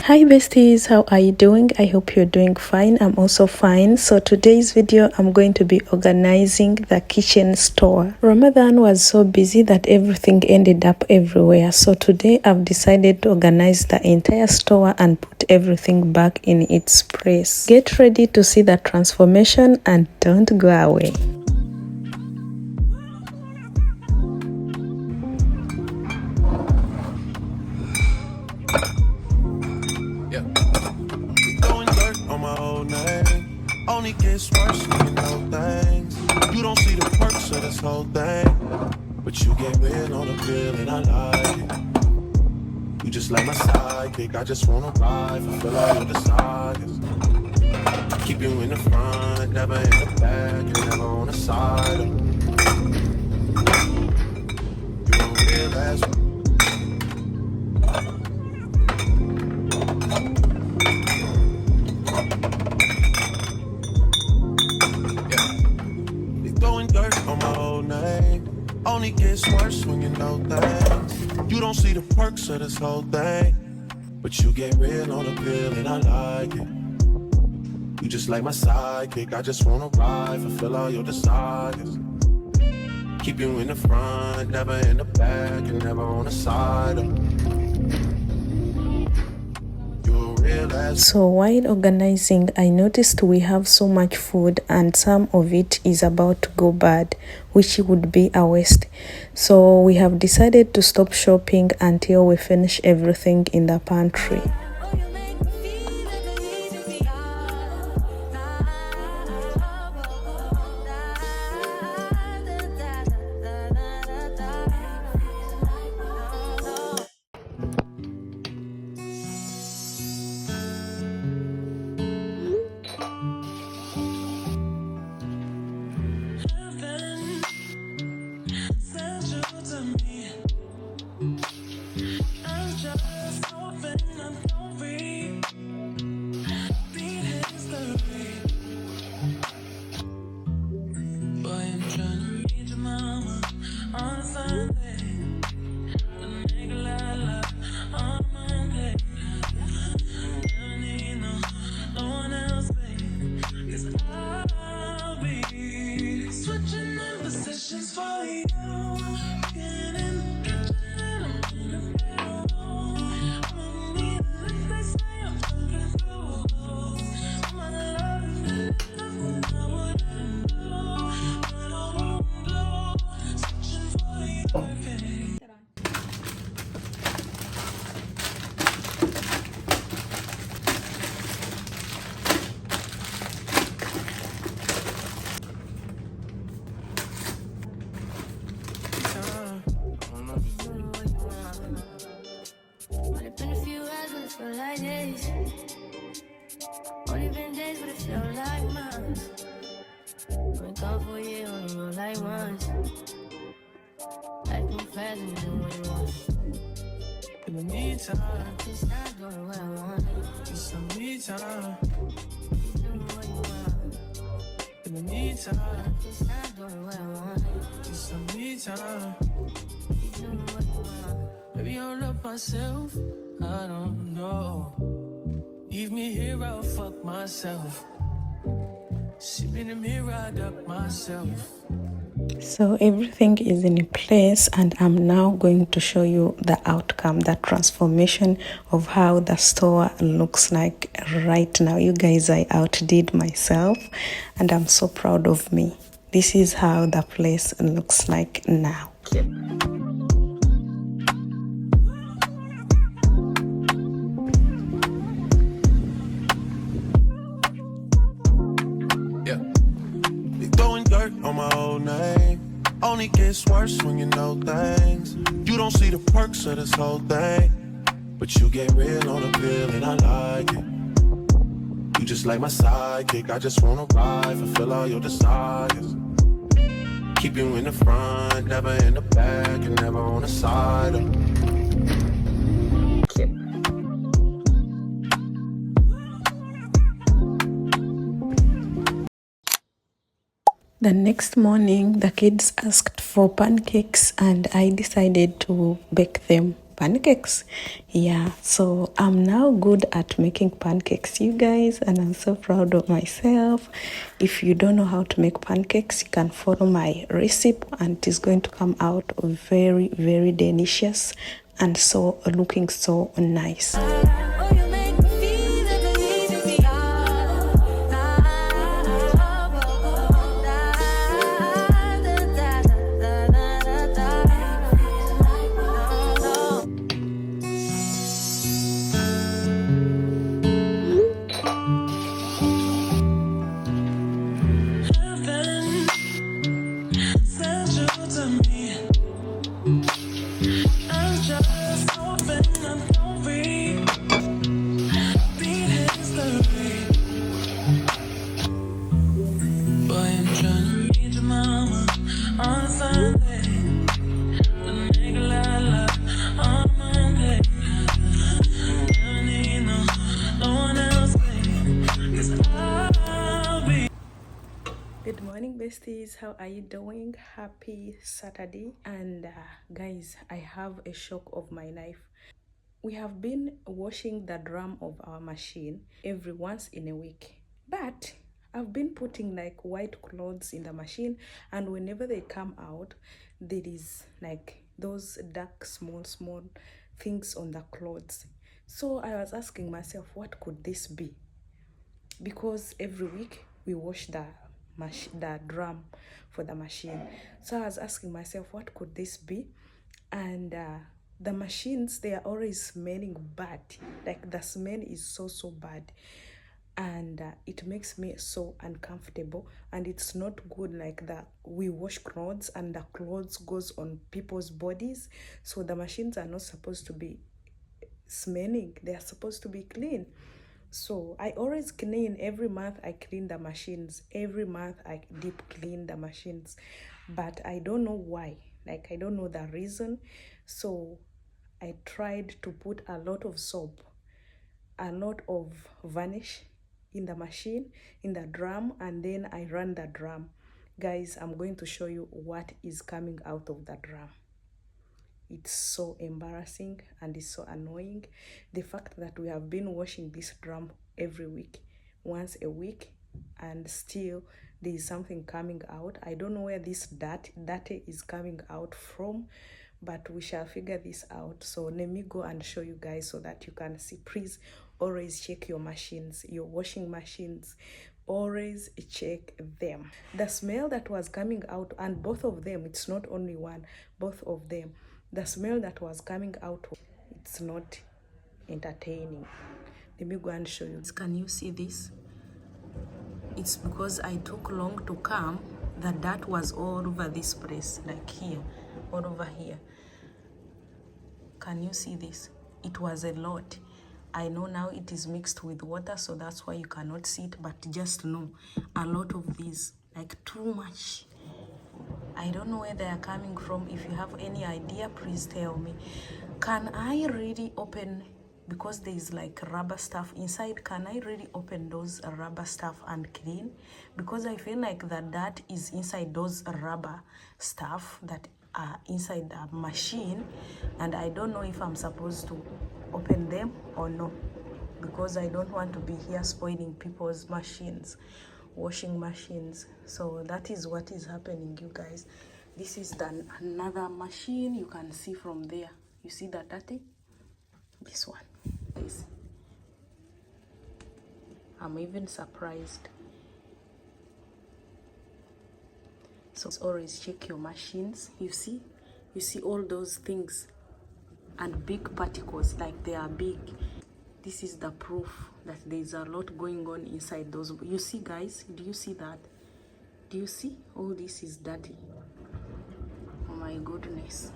Hi besties, how are you doing? I hope you're doing fine. I'm also fine. So today's video I'm going to be organizing the kitchen store. Ramadan was so busy that everything ended up everywhere. So today I've decided to organize the entire store and put everything back in its place. Get ready to see the transformation and don't go away. Only gets worse when you know things. You don't see the perks of this whole thing, but you get real on the pill and I like it. You just like my sidekick, I just wanna ride, fulfill all your desires. Keep you in the front, never in the back, and never on the side. You're a real ass. Only gets worse when you know things. You don't see the perks of this whole thing, but you get real on the pill and I like it. You just like my sidekick, I just wanna ride, fulfill all your desires. Keep you in the front, never in the back, and never on the side. So while organizing, I noticed we have so much food and some of it is about to go bad, which would be a waste. So we have decided to stop shopping until we finish everything in the pantry. Only been days, but it feel like months. Been gone for a year, only roll like once. Life move fast and you do what you want. In the meantime, just not doing what I want. just some me time. Keep doing what you want. In the meantime, just not doing what I want. just some me time. Keep doing what you want. Maybe I'll love myself, I don't know. Leave me here, I'll fuck myself. Sit in the mirror, I duck myself. So everything is in place and I'm now going to show you the outcome, the transformation of how the store looks like right now. You guys, I outdid myself and I'm so proud of me. This is how the place looks like now. On my old name. Only gets worse when you know things. You don't see the perks of this whole thing, but you get real on the pill and I like it. You just like my sidekick, I just wanna ride, fulfill all your desires. Keep you in the front, never in the back, and never on the side. The next morning, the kids asked for pancakes and I decided to bake them. pancakes. Yeah, so I'm now good at making pancakes, you guys, and I'm so proud of myself. If you don't know how to make pancakes, you can follow my recipe and it is going to come out very, very delicious and so looking so nice. Oh, you make me feel like I need to be Good morning, besties. How are you doing? Happy Saturday. And guys, I have a shock of my life. We have been washing the drum of our machine every once in a week, but I've been putting like white clothes in the machine, and whenever they come out, there is like those dark small things on the clothes. So I was asking myself, what could this be? Because every week we wash the drum for the machine. So I was asking myself, what could this be? And the machines, they are always smelling bad. Like the smell is so bad, and it makes me so uncomfortable, and it's not good. Like that we wash clothes and the clothes goes on people's bodies, so the machines are not supposed to be smelling, they are supposed to be clean. So I always clean. Every month I clean the machines. Every month I deep clean the machines. But I don't know why. Like I don't know the reason. So I tried to put a lot of soap, a lot of varnish in the machine, in the drum, and then I run the drum. Guys, I'm going to show you what is coming out of the drum. It's so embarrassing and it's so annoying. The fact that we have been washing this drum every week, once a week, and still there is something coming out. I don't know where this dirty is coming out from, but we shall figure this out. So let me go and show you guys so that you can see. Please always check your machines, your washing machines. Always check them. The smell that was coming out, and both of them, it's not only one, both of them, the smell that was coming out, it's not entertaining. Let me go and show you. Can you see this? It's because I took long to come. The dirt was all over this place, like here, all over here. Can you see this? It was a lot. I know now it is mixed with water, so that's why you cannot see it, but just know a lot of these, like too much. I don't know where they are coming from. If you have any idea, please tell me. Can I really open, because there is like rubber stuff inside, can I really open those rubber stuff and clean? Because I feel like the dirt is inside those rubber stuff that are inside the machine, and I don't know if I'm supposed to open them or no, because I don't want to be here spoiling people's machines, washing machines. So that is what is happening, you guys. This is another machine. You can see from there, you see that dirty, this one, this. I'm even surprised. So always check your machines. You see all those things and big particles, like they are big. This is the proof that there's a lot going on inside those. You see, guys, do you see that? Do you see? All this is dirty. Oh my goodness.